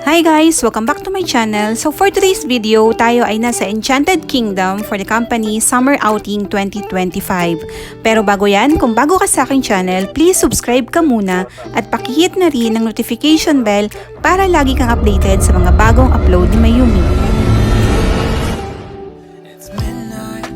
Hi guys! Welcome back to my channel. So for today's video, tayo ay nasa Enchanted Kingdom for the company Summer Outing 2025. Pero bago yan, kung bago ka sa aking channel, please subscribe ka muna at pakihit na rin ang notification bell para lagi kang updated sa mga bagong upload ni Mayumi.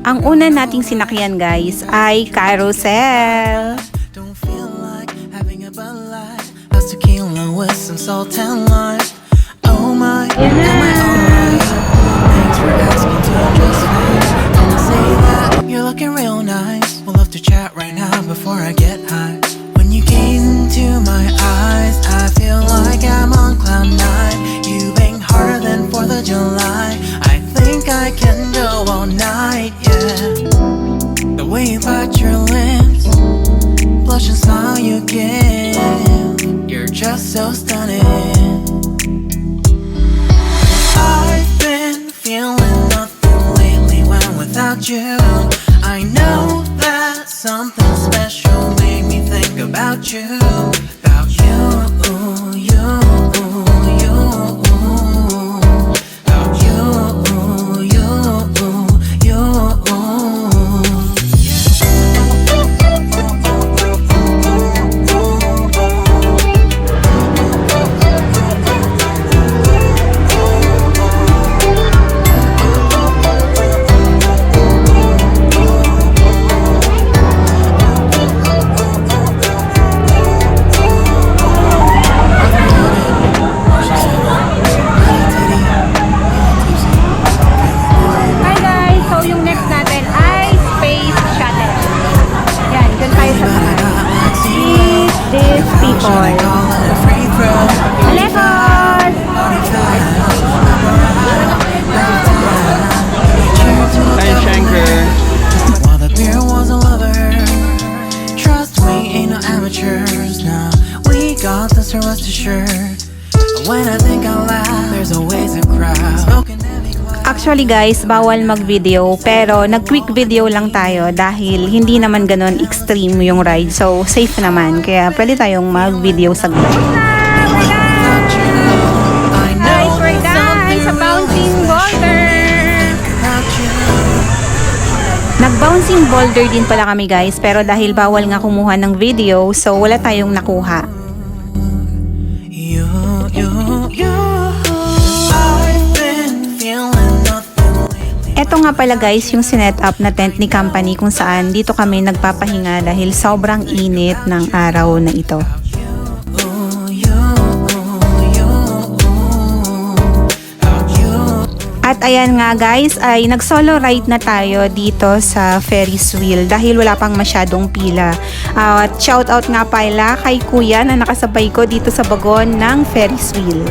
Ang una nating sinakyan guys ay carousel. Tequila with some salt and lime. Oh my, am I alright? Thanks for asking to just fine. Don't say that you're looking real nice. We'll have to chat right now before I get high. When you gaze into my eyes, I feel like I'm on cloud nine. You bang harder than 4th of July. I think I can go all night, yeah. The way you bite your lips, blush and smile you give. You're just so stunning. I've been feeling nothing lately when without you. I know that something special made me think about you. About you, you, you. About you, you, you. Actually guys, bawal mag-video pero nag-quick video lang tayo dahil hindi naman ganon extreme yung ride. So safe naman kaya pwede tayong mag-video saglit. Guys, we're done sa bouncing boulder. Nag-bouncing boulder din pala kami guys pero dahil bawal nga kumuha ng video so wala tayong nakuha. Ito nga pala guys yung sinet up na tent ni company kung saan dito kami nagpapahinga dahil sobrang init ng araw na ito. At ayan nga guys ay nag solo ride na tayo dito sa Ferris wheel dahil wala pang masyadong pila. At shout out nga pala kay kuya na nakasabay ko dito sa bagon ng Ferris wheel.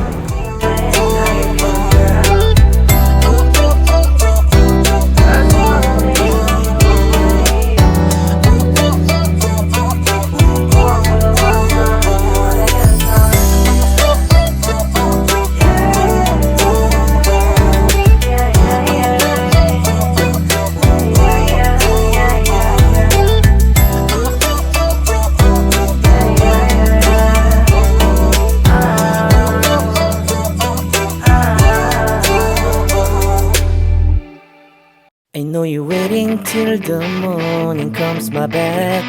I know you're waiting till the morning comes my bed.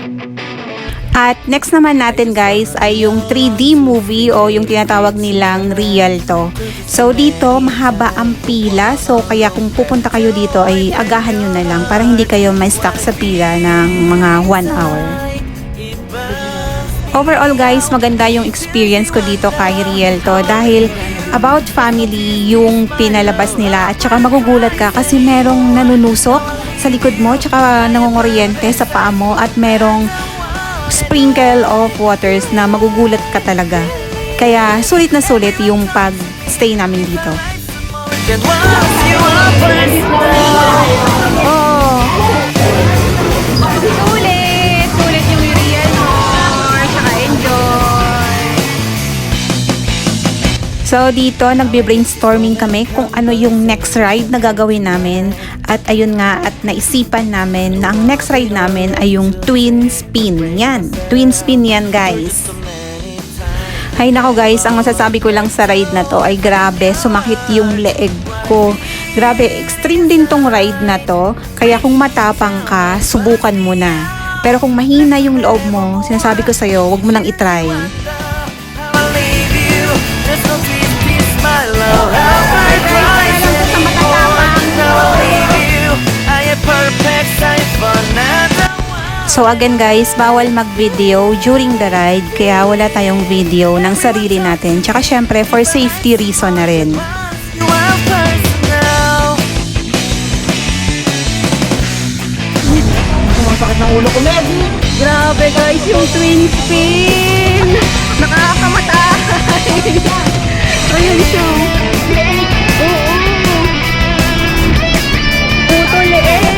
At next naman natin guys ay yung 3D movie o yung tinatawag nilang Rialto. So dito mahaba ang pila so kaya kung pupunta kayo dito ay agahan nyo na lang para hindi kayo may stuck sa pila ng mga 1 hour. Overall guys, maganda yung experience ko dito kay Rialto dahil about family yung pinalabas nila at saka magugulat ka kasi merong nanunusok sa likod mo tsaka nangunguryente sa paa mo at merong sprinkle of waters na magugulat ka talaga. Kaya sulit na sulit yung pag-stay namin dito. Oh! Sulit yung Rialto tsaka enjoy! So dito nagbe-brainstorming kami kung ano yung next ride na gagawin namin at ayun nga at naisipan namin na ang next ride namin ay yung twin spin. Yan, twin spin yan guys. Hay nako guys, ang masasabi ko lang sa ride na to ay grabe, sumakit yung leeg ko. Grabe, extreme din tong ride na to. Kaya kung matapang ka, subukan mo na. Pero kung mahina yung loob mo, sinasabi ko sa'yo, wag mo nang itry. I'll leave you. There's no peace, peace, my love. I'll leave you. I am perfect, I'm fun and So again guys, bawal mag-video during the ride, kaya wala tayong video ng sarili natin. Tsaka syempre, for safety reason na rin. you are personal. Sumasakit ng ulo ko, Meg. Grabe guys, yung twin spin! Nakakamatay! Ayun siya. Oo. Puto leeg.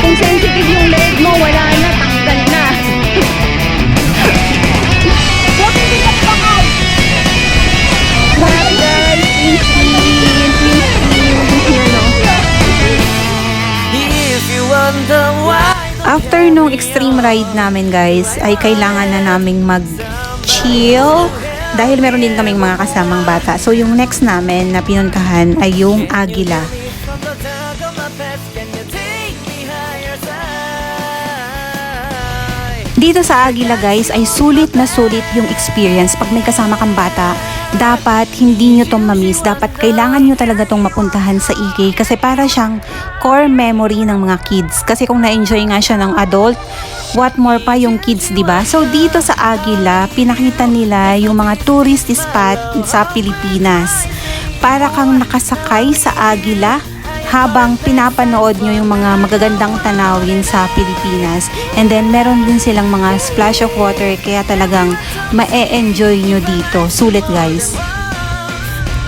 Kung sensitive yung leg mo, wala na, tanggal na. Huwag hindi ka pakay! Grabe guys, twin spin, no? If you wonder why. After nung extreme ride namin guys, ay kailangan na naming mag-chill dahil meron din kaming mga kasamang bata. So yung next namin na pinuntahan ay yung Agila. From the dark of my past, can you take me higher side? Dito sa Agila guys ay sulit na sulit yung experience. Pag may kasama kang bata, dapat hindi nyo tong mamiss. Dapat kailangan nyo talaga tong mapuntahan sa EK kasi para siyang core memory ng mga kids. Kasi kung na-enjoy nga siya ng adult, what more pa yung kids, diba? So dito sa Agila, pinakita nila yung mga tourist spot sa Pilipinas. Para kang nakasakay sa Agila habang pinapanood nyo yung mga magagandang tanawin sa Pilipinas. And then, meron din silang mga splash of water, kaya talagang ma-e-enjoy nyo dito. Sulit guys.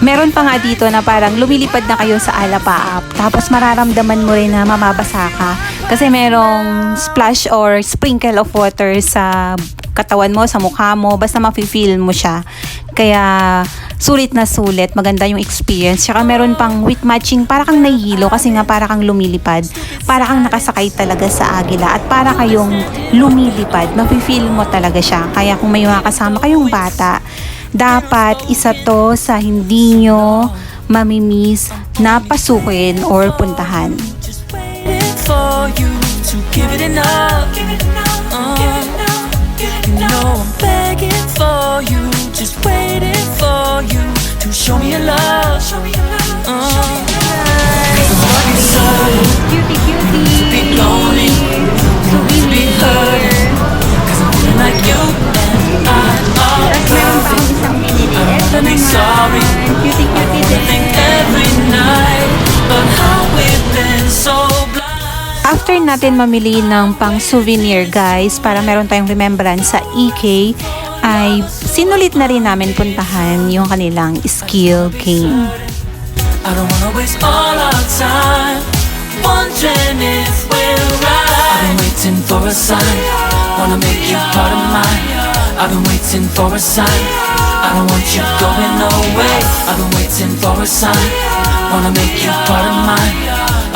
Meron pa nga dito na parang lumilipad na kayo sa Alapaap, tapos mararamdaman mo rin na mamabasa ka kasi merong splash or sprinkle of water sa katawan mo, sa mukha mo, basta mafe-feel mo siya. Kaya sulit na sulit, maganda yung experience. Tsaka meron pang with matching, para kang nahihilo kasi nga para kang lumilipad, para kang nakasakay talaga sa Agila at para kayong lumilipad, mafe-feel mo talaga siya. Kaya kung may mga kasama kayong bata, dapat isa to sa hindi nyo mamimiss na pasukin or puntahan. Just waiting for you to give it enough. You know I'm begging for you. Just waiting for you to show me your love. Cutie, cutie. Be lonely, you don't need to be hurting. 'Cause I'm feeling like you and I are perfect. I don't wanna be sorry. Cutie, cutie I think every night, but how we've been so blind. After natin mamili ng pang souvenir guys, para meron tayong remembrance sa EK, ay sinulit na rin namin puntahan yung kanilang skill game. I don't wanna waste all our time wondering if we're right. I've been waiting for a sign, wanna make you part of mine. I've been waiting for a sign, I don't want you going away. I've been waiting for a sign, wanna make you part of mine.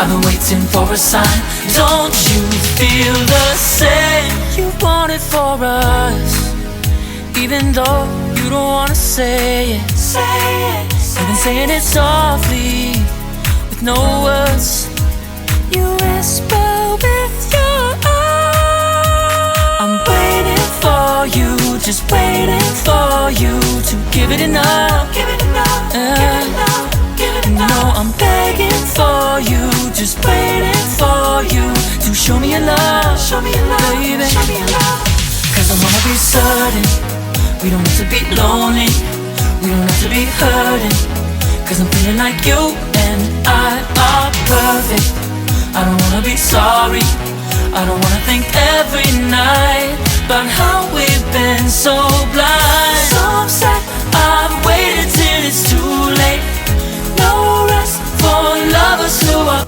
I've been waiting for a sign. Don't you feel the same? You want it for us, even though you don't wanna say it. You've been saying it softly, with no words. You whisper with your eyes. I'm waiting for you, just waiting for you to give it enough. You know I'm begging for you, just waiting for you to show me your love, baby. 'Cause I wanna be certain we don't have to be lonely, we don't have to be hurting. 'Cause I'm feeling like you and I are perfect. I don't wanna be sorry, I don't wanna think every night about how we've been so blind. So upset, I've waited till it's too late. No rest for lovers who are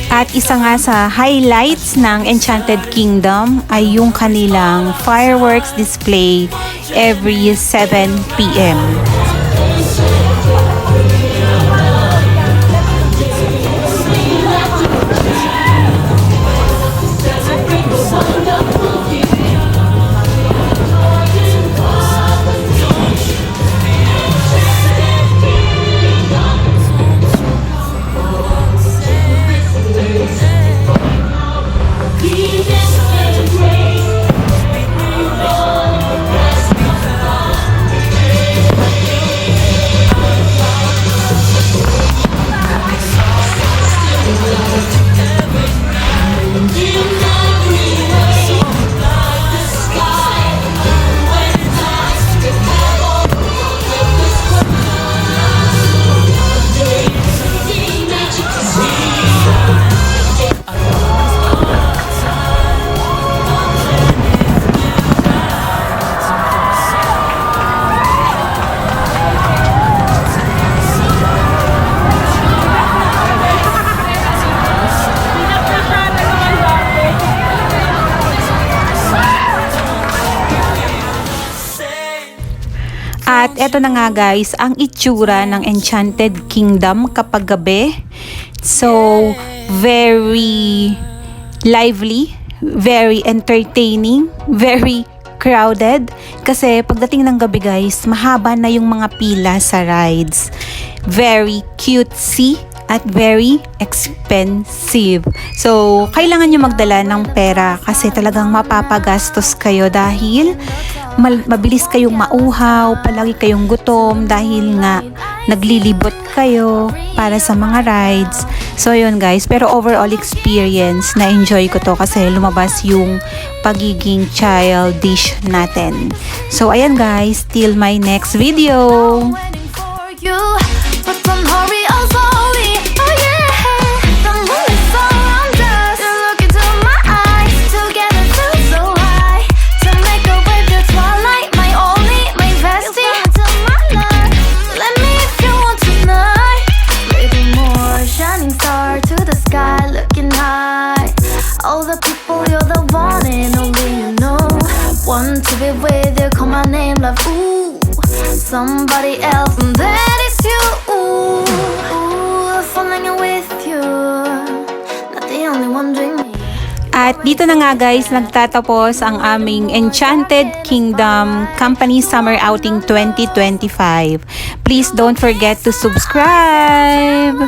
At isa nga sa highlights ng Enchanted Kingdom ay yung kanilang fireworks display every 7 p.m. eto na nga guys, ang itsura ng Enchanted Kingdom kapag gabi. So, very lively, very entertaining, very crowded. Kasi pagdating ng gabi guys, mahaba na yung mga pila sa rides. Very cutesy at very expensive. So, kailangan nyo magdala ng pera kasi talagang mapapagastos kayo dahil mabilis kayong mauhaw, palagi kayong gutom dahil nga naglilibot kayo para sa mga rides. So, yun guys. Pero overall experience, na-enjoy ko to kasi lumabas yung pagiging childish natin. So, ayan guys. Till my next video. Waiting for you, but don't hurry, oh slowly. Oh yeah, the moon is around us. You look into my eyes, together feel so high. To make a way the twilight, my only, my bestie. You come into my life, let me if you want tonight. Little more shining star to the sky, looking high. All the people, you're the one and only you know. Want to be with you, call my name, love. Ooh, somebody else, and that is you. Ooh, falling with you, not the only one doing me. At dito na nga guys, nagtatapos ang aming Enchanted Kingdom Company Summer Outing 2025. Please don't forget to subscribe!